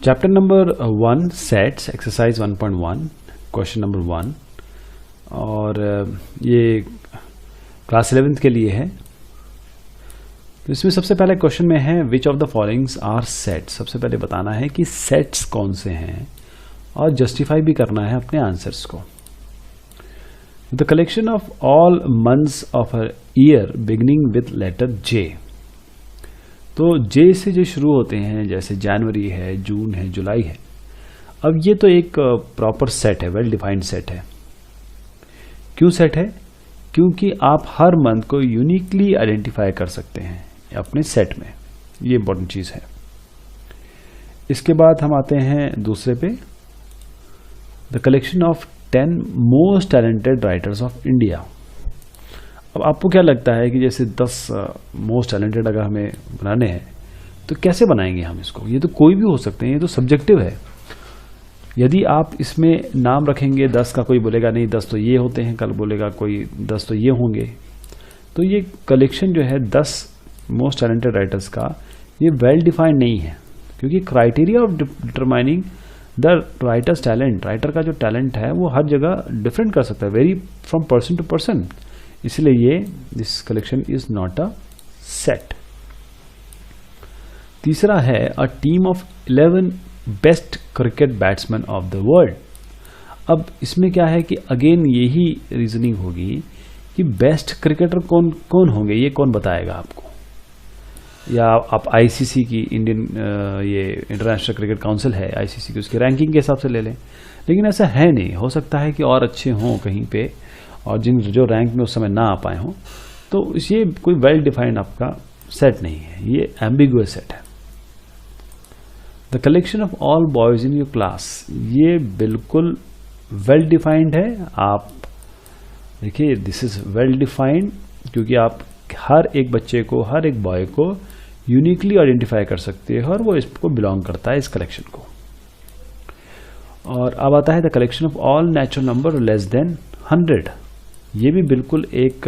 Chapter number 1 sets exercise 1.1 question number 1 और ये class 11th के लिए है। तो इसमें सबसे पहले क्वेश्चन में है which of the followings are sets. सबसे पहले बताना है कि सेट्स कौन से हैं और जस्टिफाई भी करना है अपने आंसर्स को। The collection of all months of a year beginning with letter J. तो जे से जो शुरू होते हैं जैसे जनवरी है, जून है, जुलाई है। अब ये तो एक प्रॉपर सेट है, वेल डिफाइंड सेट है। क्यों सेट है? क्योंकि आप हर मंथ को यूनिकली आइडेंटिफाई कर सकते हैं अपने सेट में, ये इंपॉर्टेंट चीज है। इसके बाद हम आते हैं दूसरे पे, the collection of 10 most talented writers of India. अब आपको क्या लगता है कि जैसे 10 मोस्ट टैलेंटेड अगर हमें बनाने हैं तो कैसे बनाएंगे हम इसको? ये तो कोई भी हो सकते हैं, ये तो सब्जेक्टिव है। यदि आप इसमें नाम रखेंगे 10 का, कोई बोलेगा नहीं 10 तो ये होते हैं, कल बोलेगा कोई 10 तो ये होंगे। तो ये कलेक्शन जो है 10 मोस्ट टैलेंटेड राइटर्स का, ये वेल डिफाइंड नहीं है, क्योंकि criteria of determining the writers talent, writer का जो टैलेंट है वो हर जगह डिफरेंट कर सकता है, very from person to person. इसलिए ये this collection is not a set. तीसरा है a team of 11 best cricket batsman of the world. अब इसमें क्या है कि अगेन यही रीजनिंग होगी कि बेस्ट क्रिकेटर कौन कौन होंगे, ये कौन बताएगा आपको? या आप आईसीसी की, इंडियन ये इंटरनेशनल क्रिकेट काउंसिल है आईसीसी की, उसकी रैंकिंग के हिसाब से ले लें। लेकिन ऐसा है नहीं, हो सकता है कि और अच्छे हों कहीं पे और जो रैंक में उस समय ना आ पाए हों। तो ये कोई वेल डिफाइंड आपका सेट नहीं है, ये एम्बिगुअस सेट है। The collection of all boys in your class, ये बिल्कुल वेल डिफाइंड है। आप देखिए दिस इज वेल डिफाइंड, क्योंकि आप हर एक बच्चे को, हर एक बॉय को यूनिकली आइडेंटिफाई कर सकते हैं और वो इसको बिलोंग करता है, इस कलेक्शन को। और अब आता है the collection of all natural number less then 100। ये भी बिल्कुल एक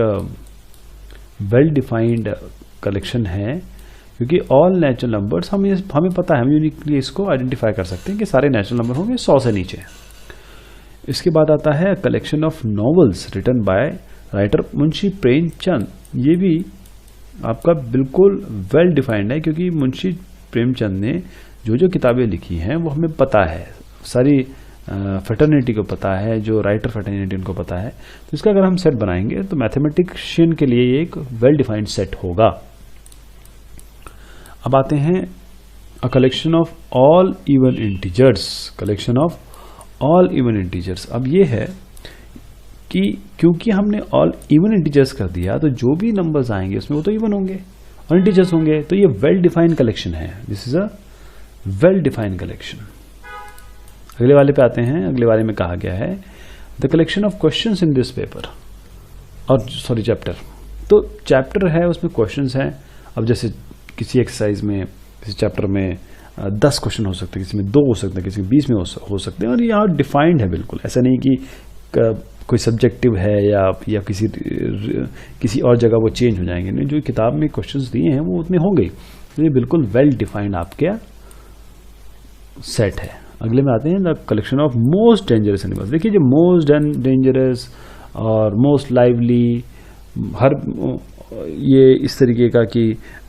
वेल डिफाइंड कलेक्शन है, क्योंकि ऑल नेचुरल नंबर्स हमें पता है, हम यूनिकली इसको आइडेंटिफाई कर सकते हैं कि सारे नेचुरल नंबर होंगे 100 से नीचे। इसके बाद आता है collection of novels written by writer Munshi Premchand. ये भी आपका बिल्कुल वेल डिफाइंड है, क्योंकि मुंशी प्रेमचंद ने जो किताबें लिखी हैं वो हमें पता है, सारी फ्रेटर्निटी को पता है, जो राइटर फ्रेटर्निटी उनको पता है। तो इसका अगर हम सेट बनाएंगे तो मैथमेटिशियन के लिए ये एक वेल डिफाइंड सेट होगा। अब आते हैं a collection of all even integers. Collection of all even integers, अब ये है कि क्योंकि हमने ऑल इवन इंटीजर्स कर दिया तो जो भी नंबर्स आएंगे उसमें वो तो इवन होंगे और इंटीजर्स होंगे। तो ये वेल डिफाइंड कलेक्शन है, this is a well defined collection. अगले वाले पे आते हैं। अगले वाले में कहा गया है the collection of questions in this paper, और सॉरी चैप्टर। तो चैप्टर है उसमें क्वेश्चंस हैं। अब जैसे किसी एक्सरसाइज में, किसी चैप्टर में 10 क्वेश्चन हो सकते हैं, किसी में 2 हो सकते हैं, किसी में 20 में हो सकते हैं। और यहाँ डिफाइंड है बिल्कुल, ऐसा नहीं कि कोई सब्जेक्टिव है या किसी और जगह वो चेंज हो जाएंगे। नहीं, जो किताब में क्वेश्चंस दिए हैं वो उतने होंगे। तो ये बिल्कुल वेल डिफाइंड आपके सेट है। अगले में आते हैं the collection of most dangerous animals. देखिए जो मोस्ट डेंजरस और मोस्ट लाइवली, हर ये इस तरीके का कि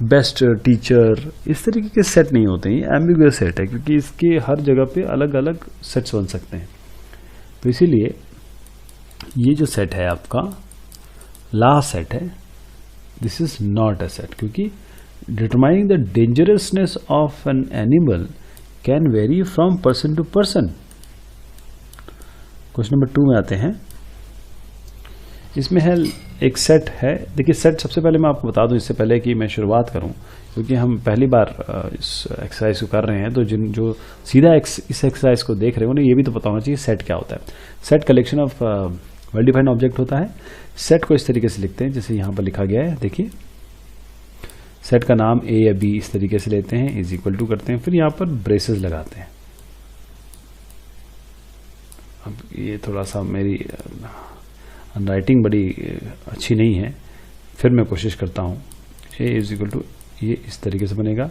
बेस्ट टीचर, इस तरीके के सेट नहीं होते हैं, ये एम्बिगुअस सेट है, क्योंकि इसके हर जगह पे अलग अलग सेट्स बन सकते हैं। तो इसीलिए ये जो सेट है आपका लास्ट सेट है, this is not a set, क्योंकि determining the dangerousness of an animal can vary from person to person. Question number 2 में आते हैं। इसमें है एक सेट है। देखिए सेट, सबसे पहले मैं आपको बता दूं इससे पहले कि मैं शुरुआत करूं, क्योंकि हम पहली बार इस एक्सरसाइज को कर रहे हैं, तो जो सीधा इस एक्सरसाइज को देख रहे हो उन्हें ये भी तो पता होना चाहिए सेट क्या होता है। Set collection of well defined object होता है। सेट को इस तरीके से लिखते हैं जैसे यहाँ पर लिखा गया है। देखिए सेट का नाम ए या बी इस तरीके से लेते हैं, इज इक्वल टू करते हैं, फिर यहाँ पर ब्रेसेस लगाते हैं। अब ये थोड़ा सा मेरी राइटिंग बड़ी अच्छी नहीं है, फिर मैं कोशिश करता हूँ। ए इज इक्वल टू, ये इस तरीके से बनेगा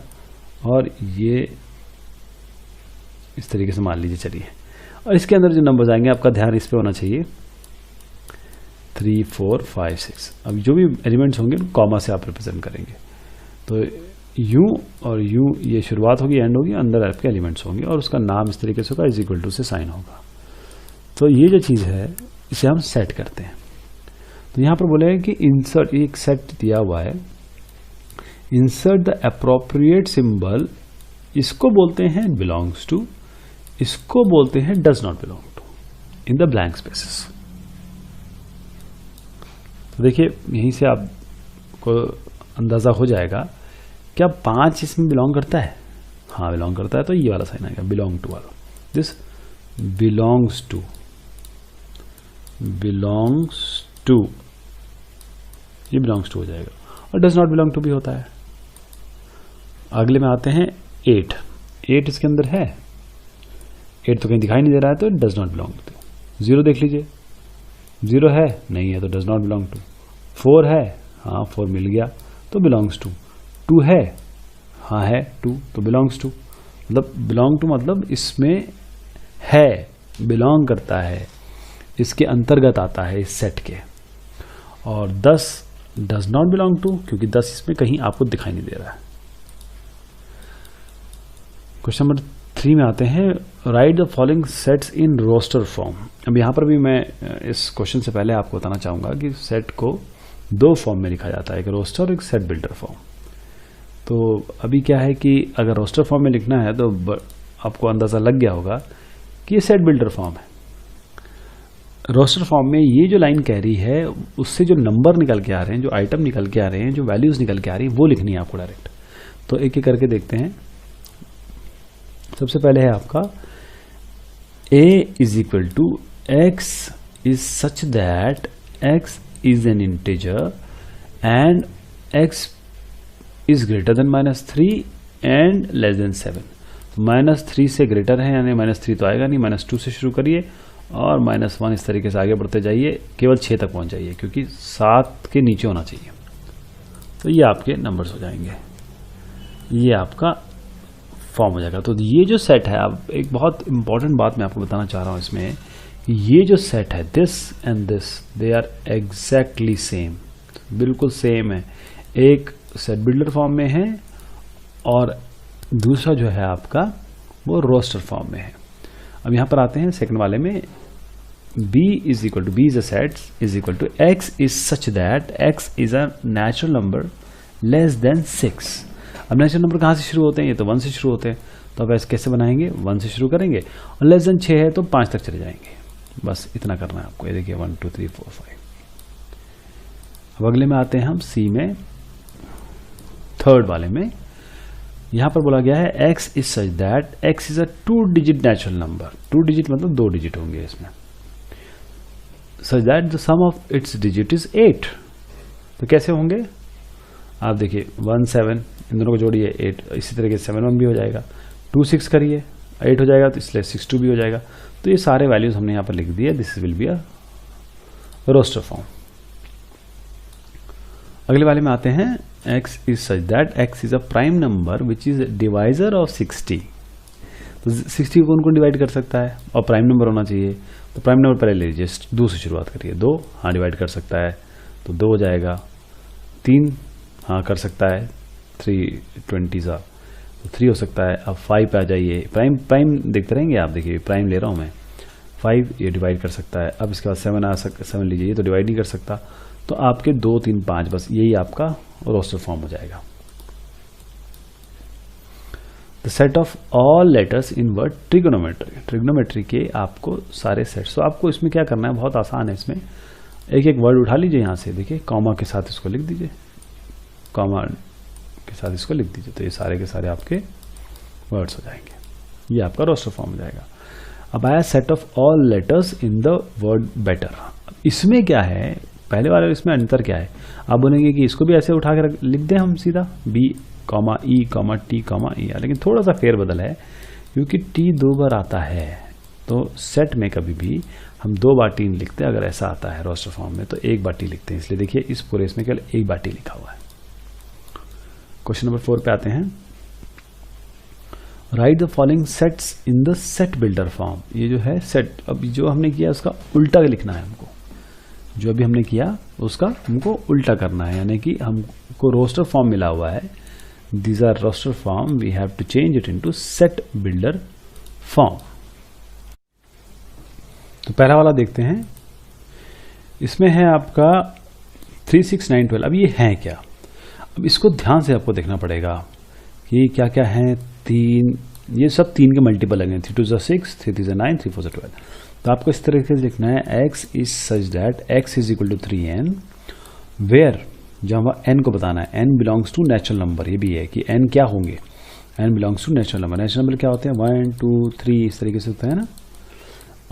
और ये इस तरीके से मान लीजिए चलिए। और इसके अंदर जो नंबर्स आएंगे आपका ध्यान इस पे होना चाहिए 3 4 5 6। अब जो भी एलिमेंट्स होंगे कॉमा से आप रिप्रेजेंट करेंगे। तो यू और यू ये शुरुआत होगी एंड होगी, अंदर आपके एलिमेंट्स होंगे और उसका नाम इस तरीके से होगा इज इक्वल टू से साइन होगा। तो ये जो चीज़ है इसे हम सेट करते हैं। तो यहाँ पर बोले कि इंसर्ट, एक सेट दिया हुआ है, इंसर्ट द अप्रोप्रिएट सिंबल, इसको बोलते हैं बिलोंग्स टू, इसको बोलते हैं does not belong to in the blank spaces. तो देखिए यहीं से आपको अंदाजा हो जाएगा क्या 5 इसमें बिलोंग करता है, हाँ बिलोंग करता है, तो ये वाला साइन आएगा बिलोंग टू वाला, this belongs to, belongs to, ये बिलोंग्स टू हो जाएगा। और डज नॉट बिलोंग टू भी होता है। अगले में आते हैं 8, 8 इसके अंदर है, 8 तो कहीं दिखाई नहीं दे रहा है तो डज नॉट बिलोंग टू। 0 देख लीजिए, 0 है नहीं है तो डज नॉट बिलोंग टू। 4 है, हाँ 4 मिल गया तो बिलोंग्स टू। 2 है, हाँ है 2 तो बिलोंग्स टू। मतलब बिलोंग टू मतलब इसमें है, बिलोंग करता है, इसके अंतर्गत आता है इस सेट के। और 10 डज नॉट बिलोंग टू, क्योंकि 10 इसमें कहीं आपको दिखाई नहीं दे रहा है। क्वेश्चन नंबर 3 में आते हैं, write the following sets in roster form. अब यहाँ पर भी मैं इस क्वेश्चन से पहले आपको बताना चाहूँगा कि सेट को 2 फॉर्म में लिखा जाता है, एक रोस्टर और एक सेट बिल्डर फॉर्म। तो अभी क्या है कि अगर रोस्टर फॉर्म में लिखना है तो आपको अंदाज़ा लग गया होगा कि ये सेट बिल्डर फॉर्म है। रोस्टर फॉर्म में ये जो लाइन कह रही है उससे जो नंबर निकल के आ रहे हैं, जो आइटम निकल के आ रहे हैं, जो वैल्यूज निकल के आ रही है वो लिखनी है आपको डायरेक्ट। तो एक एक करके देखते हैं। सबसे पहले है आपका a is equal to x is such that x is an integer and x is greater than -3 and less than 7। -3 से ग्रेटर है यानी -3 तो आएगा नहीं, -2 से शुरू करिए और -1 इस तरीके से आगे बढ़ते जाइए, केवल 6 तक पहुंच जाइए क्योंकि 7 के नीचे होना चाहिए। तो ये आपके नंबर्स हो जाएंगे, ये आपका फॉर्म हो जाएगा। तो ये जो सेट है, अब एक बहुत इंपॉर्टेंट बात मैं आपको बताना चाह रहा हूं इसमें, ये जो सेट है this and this they are exactly same, बिल्कुल सेम है। एक सेट बिल्डर फॉर्म में है और दूसरा जो है आपका वो रोस्टर फॉर्म में है। अब यहां पर आते हैं सेकंड वाले में, b is equal to, b is a set is equal to x is such that x is a natural number less than 6। अब नेचुरल नंबर कहाँ से शुरू होते हैं, ये तो 1 से शुरू होते हैं, तो अब ऐसे कैसे बनाएंगे, 1 से शुरू करेंगे और लेस देन 6 है तो 5 तक चले जाएंगे। बस इतना करना है आपको। ये देखिए 1 2 3 4 5। अब अगले में आते हैं हम सी में, थर्ड वाले में। यहां पर बोला गया है x is such that x is a 2 digit natural number. 2 digit मतलब 2 डिजिट होंगे इसमें। Such that the sum of its digit is 8। तो कैसे होंगे आप देखिए, 1 7 इन दोनों को जोड़िए 8, इसी तरीके से 7 1 भी हो जाएगा, 2 6 करिए 8 हो जाएगा, तो इसलिए 6 2 भी हो जाएगा। तो ये सारे वैल्यूज हमने यहाँ पर लिख दिए, this will be a roster form. अगले वाले में आते हैं, x is such that x is a prime number which is divisor of 60। तो 60 को उनको डिवाइड कर सकता है और प्राइम नंबर होना चाहिए। तो प्राइम नंबर पहले ले लीजिए, 2 से शुरुआत करिए। 2 हाँ डिवाइड कर सकता है तो 2 हो जाएगा। 3 हाँ कर सकता है, 3 20 सा तो 3 हो सकता है। अब 5 पे आ जाइए, प्राइम प्राइम देखते रहेंगे आप, देखिए प्राइम ले रहा हूँ मैं। 5 ये डिवाइड कर सकता है। अब इसके बाद 7 आ सकता, 7 लीजिए, ये तो डिवाइड नहीं कर सकता। तो आपके 2 3 5 बस यही आपका रोस्टर फॉर्म हो जाएगा। The set of all letters in word trigonometry. Trigonometry के आपको सारे सेट्स, तो आपको इसमें क्या करना है, बहुत आसान है। इसमें एक एक वर्ड उठा लीजिए यहाँ से, देखिए कॉमा के साथ इसको लिख दीजिए, कॉमा के साथ इसको लिख दीजिए, तो ये सारे के सारे आपके वर्ड्स हो जाएंगे। ये आपका रोस्टर फॉर्म हो जाएगा। अब आया set of all letters in the word better. इसमें क्या है, पहले वाले इसमें अंतर क्या है, आप बोलेंगे कि इसको भी ऐसे उठा कर लिख दें हम सीधा B, E, T, E, लेकिन थोड़ा सा फेरबदल है क्योंकि T 2 बार आता है। तो सेट में कभी भी हम 2 बार T लिखते हैं, अगर ऐसा आता है रोस्टर फॉर्म में तो 1 बार T लिखते हैं। इसलिए देखिए इस पूरे इसमें केवल 1 बार T लिखा हुआ है। क्वेश्चन नंबर 4 पे आते हैं। Write the following sets in the set builder form. ये जो है सेट, अब जो हमने किया उसका उल्टा लिखना है हमको, जो अभी हमने किया उसका हमको उल्टा करना है, यानी कि हमको रोस्टर फॉर्म मिला हुआ है, these are roster form, we have to change it into set builder form. तो पहला वाला देखते हैं, इसमें है आपका 3, 6, 9, 12। अब ये है क्या, अब इसको ध्यान से आपको देखना पड़ेगा कि क्या क्या है। 3, ये सब 3 के मल्टीपल लगे, 3 2 6, 3 3 9, 3 4 12। तो आपको इस तरीके से लिखना है, x is such that x is equal to 3n, where, जहाँ n को बताना है, n belongs to natural number. ये भी है कि n क्या होंगे, n belongs to natural number. Natural number क्या होते हैं, 1 2 3, इस तरीके से होता है ना।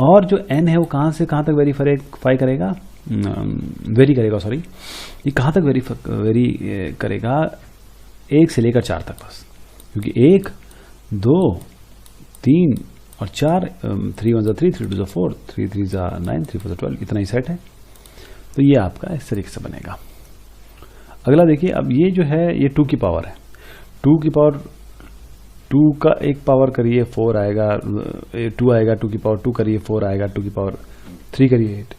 और जो n है वो कहाँ से कहाँ तक वेरीफाई करेगा, वेरी करेगा, सॉरी, ये कहाँ तक वेरी करेगा, 1 से लेकर 4 तक बस, क्योंकि 1 2 3 और 4, 3 1 3, 3 2 4, 3 3 9, 3 4 12, इतना ही सेट है। तो ये आपका इस तरीके से बनेगा। अगला देखिए, अब ये जो है ये 2 की पावर है, 2 की पावर 2 का एक पावर करिए 4 आएगा, 2 आएगा, 2 की पावर 2 करिए 4 आएगा, 2 की पावर 3 करिए 8,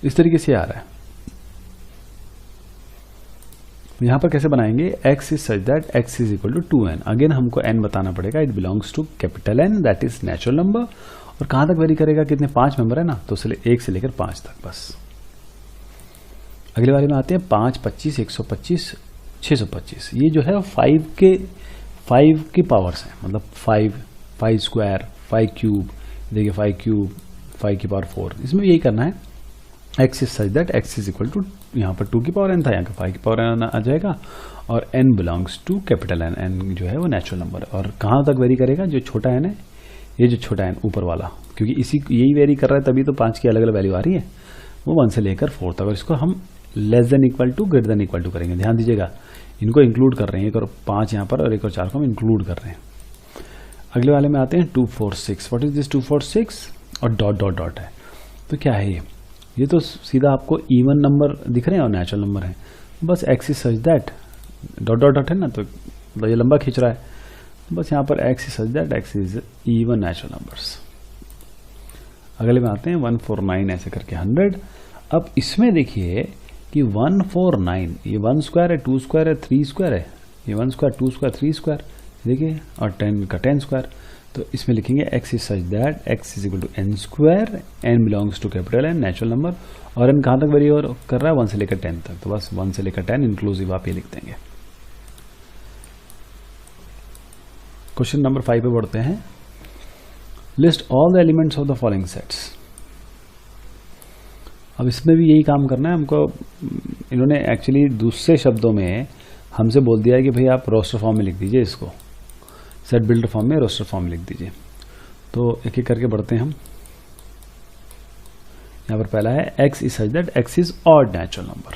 इस तरीके से आ रहा है। यहां पर कैसे बनाएंगे, x is such that x is equal to 2n। Again हमको n बताना पड़ेगा, it belongs to capital N, that is natural number. और कहां तक वेरी करेगा, कितने 5 मेंबर है ना, तो 1 से लेकर 5 तक बस। अगले वाले में आते हैं 5 25 125 625। ये जो है 5 के पावर्स हैं, मतलब 5 स्क्वायर, 5 क्यूब, देखिए 5 क्यूब, 5 की पावर 4। इसमें यही करना है, x is such that x is equal to, यहाँ पर 2 की पावर n था, यहाँ पर 5 की पावर n आ जाएगा, और n belongs to capital N, n जो है वो नेचुरल नंबर है। और कहाँ तक वेरी करेगा, जो छोटा n है, ये जो छोटा n ऊपर वाला, क्योंकि यही वेरी कर रहा है, तभी तो 5 की अलग अलग वैल्यू आ रही है, वो 1 से लेकर 4 तक। और इसको हम less than equal to greater than equal to करेंगे। ध्यान दीजिएगा, इनको इंक्लूड कर रहे हैं, एक और 5 यहाँ पर और एक और 4 को हम इंक्लूड कर रहे हैं। अगले वाले में आते हैं 2 4 6। व्हाट इज दिस 2 4 6, और डॉट डॉट डॉट है, तो क्या है ये तो सीधा आपको इवन नंबर दिख रहे हैं और नेचुरल नंबर है, बस x is such that, dot dot dot है ना, तो ये लंबा खींच रहा है, बस यहाँ पर x is such that x is even natural numbers. अगले में आते हैं 149, ऐसे करके 100। अब इसमें देखिए कि 149, ये 1 स्क्वायर है, 2 स्क्वायर है, 3 स्क्वायर है, ये 1 स्क्वायर 2 स्क्वायर 3 स्क्वायर, देखिए, और 10 का 10 स्क्वायर। तो इसमें लिखेंगे x is such that x is equal to n square, n belongs to capital N, natural number. और n कहाँ तक वेरी कर रहा है, 1 से लेकर 10 तक, तो बस 1 से लेकर 10 इंक्लूसिव आप ये लिख देंगे। क्वेश्चन नंबर 5 पे बढ़ते हैं, list all the elements of the following sets. अब इसमें भी यही काम करना है हमको। इन्होंने एक्चुअली दूसरे शब्दों में हमसे बोल दिया है कि भाई आप रोस्टर फॉर्म में लिख दीजिए, इसको सेट बिल्डर फॉर्म में रोस्टर फॉर्म लिख दीजिए। तो एक एक करके बढ़ते हैं हम। यहाँ पर पहला है x is such that x is odd natural number,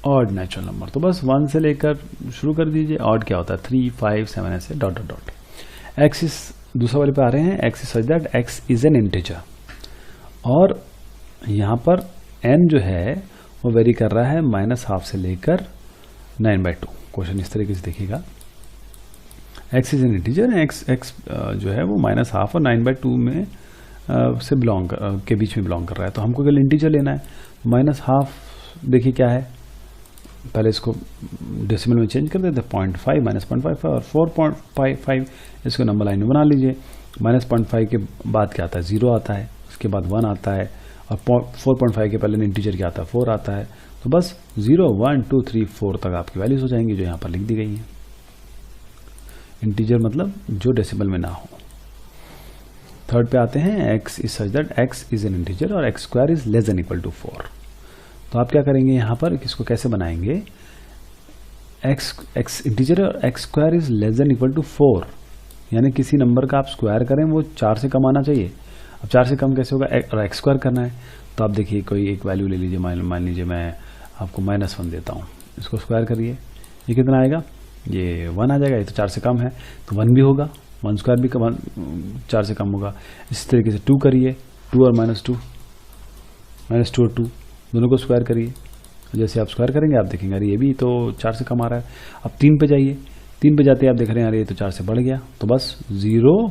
odd natural number, तो बस 1 से लेकर शुरू कर दीजिए। ऑड क्या होता है, 3 5 7 ऐसे dot dot dot. x is, दूसरा वाले पे आ रहे हैं, x is such that x is an integer, और यहाँ पर n जो है वो वेरी कर रहा है -12 से लेकर 9/2। क्वेश्चन इस तरीके से देखिएगा, x is an integer, x जो है वो -12 और 9/2 में से के बीच में बिलोंग कर रहा है। तो हमको केवल इंटीजर लेना है। -12 देखिए क्या है, पहले इसको डेसिमल में चेंज कर देते हैं, 0.5 -0.55 और 4.55, इसको नंबर लाइन में बना लीजिए। -0.5 के बाद क्या आता है, 0 आता है, उसके बाद 1 आता है, और 4.5 के पहले इंटीजर क्या आता है, 4 आता है। तो बस 0 1 2 3 4 तक आपकी वैल्यूज हो जाएंगी, जो यहाँ पर लिख दी गई है। इंटीजर मतलब जो डेसिमल में ना हो। थर्ड पे आते हैं, x is such that x is an integer और x square is less than equal to 4। तो आप क्या करेंगे यहाँ पर, इसको कैसे बनाएंगे, x इंटीजर और x square is less than equal to 4, यानी किसी नंबर का आप स्क्वायर करें वो 4 से कम आना चाहिए। अब 4 से कम कैसे होगा, और x स्क्वायर करना है। तो आप देखिए कोई एक वैल्यू ले लीजिए, मान लीजिए मैं आपको -1 देता हूँ, इसको स्क्वायर करिए, ये कितना आएगा, ये 1 आ जाएगा। ये तो 4 से कम है तो 1 भी होगा, 1 स्क्वायर भी 4 से कम होगा। इस तरीके से 2 करिए, 2 और -2 और 2 दोनों को स्क्वायर करिए। जैसे आप स्क्वायर करेंगे आप देखेंगे अरे ये भी तो 4 से कम आ रहा है। अब 3 पे जाइए, 3 पे जाते हैं आप देख रहे हैं यार ये तो 4 से बढ़ गया, तो बस 0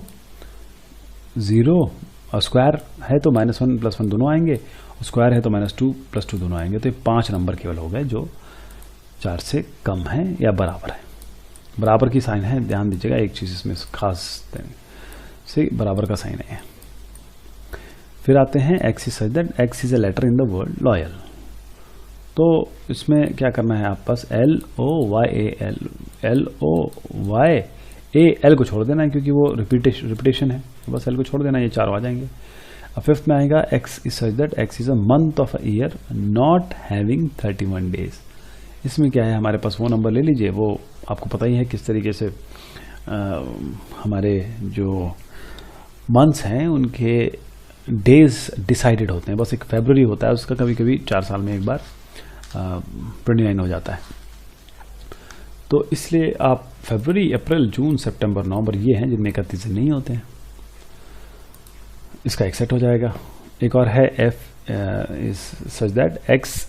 0 और स्क्वायर है तो -1 + 1 दोनों आएंगे, और स्क्वायर है तो -2 + 2 दोनों आएंगे। तो ये 5 नंबर केवल हो गए जो 4 से कम है या बराबर है। बराबर की साइन है, ध्यान दीजिएगा, एक चीज़ इसमें खास से बराबर का साइन है। फिर आते हैं x is such that x is a letter in the word loyal. तो इसमें क्या करना है, आप पास LOYAL LOYAL को छोड़ देना है क्योंकि वो रिपीटेशन है, तो बस L को छोड़ देना, ये 4 आ जाएंगे। अब फिफ्थ में आएगा x is such that x is a month of a year not having 31 days. इसमें क्या है, हमारे पास वो नंबर ले लीजिए, वो आपको पता ही है किस तरीके से हमारे जो मंथ्स हैं उनके डेज डिसाइडेड होते हैं। बस एक फरवरी होता है, उसका कभी कभी 4 साल में एक बार 29 हो जाता है। तो इसलिए आप फरवरी, अप्रैल, जून, सितंबर, नवंबर ये हैं जिनमें 31 दिन नहीं होते हैं। इसका एक सेट हो जाएगा। एक और है f is such that x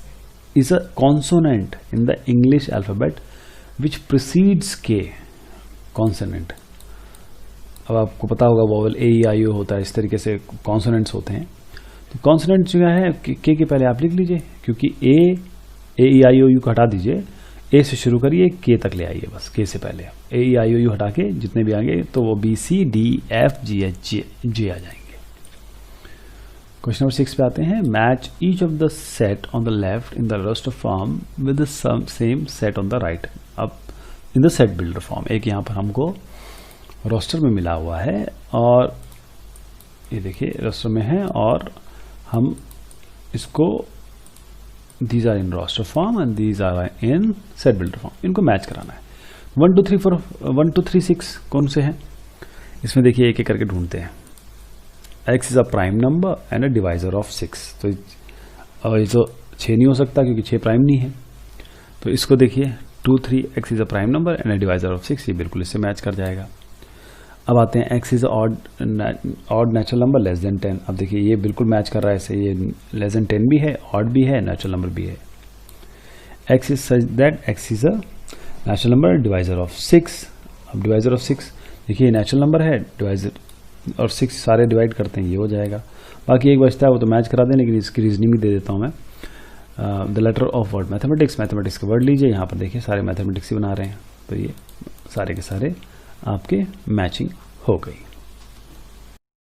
is a consonant in the English alphabet which precedes K consonant। अब आपको पता होगा vowel A E I O होता है, इस तरीके से कॉन्सोनेंट्स होते हैं। तो कॉन्सोनेंट जो है K के पहले आप लिख लीजिए, क्योंकि A E I O U को हटा दीजिए, A से शुरू करिए, K तक ले आइए, बस K से पहले A E I O U हटा के जितने भी आएंगे तो वो B C D F G H J आ जाएंगे। क्वेश्चन नंबर 6 पे आते हैं। Match each of the set on the left in the roster form with the same set on the right. अब in the set builder form, एक यहाँ पर हमको roster में मिला हुआ है, और ये देखिए रोस्टर में है, और हम इसको these are in roster form and these are in set builder form, इनको मैच कराना है। 1 2 3 4 1 2 3 6 कौन से हैं, इसमें देखिए एक एक करके ढूंढते हैं। x is a prime number and a divisor of 6, तो ये तो 6 नहीं हो सकता क्योंकि 6 प्राइम नहीं है। तो इसको देखिए 2 3 x is a prime number and a divisor of 6, ये बिल्कुल इससे मैच कर जाएगा। अब आते हैं x is odd natural number less then 10। अब देखिए ये बिल्कुल मैच कर रहा है इससे, ये लेस देन 10 भी है, ऑड भी है, नेचुरल नंबर भी है। x is such that x is a natural number divisor of 6। अब डिवाइजर ऑफ 6 देखिए नेचुरल नंबर है, डिवाइजर और 6 सारे डिवाइड करते हैं, ये हो जाएगा। बाकी एक बचता है वो तो मैच करा दें, लेकिन इसकी रीजनिंग भी दे देता हूँ मैं। The letter of word mathematics, mathematics के वर्ड लीजिए, यहाँ पर देखिए सारे मैथमेटिक्स ही बना रहे हैं, तो ये सारे के सारे आपके मैचिंग हो गई।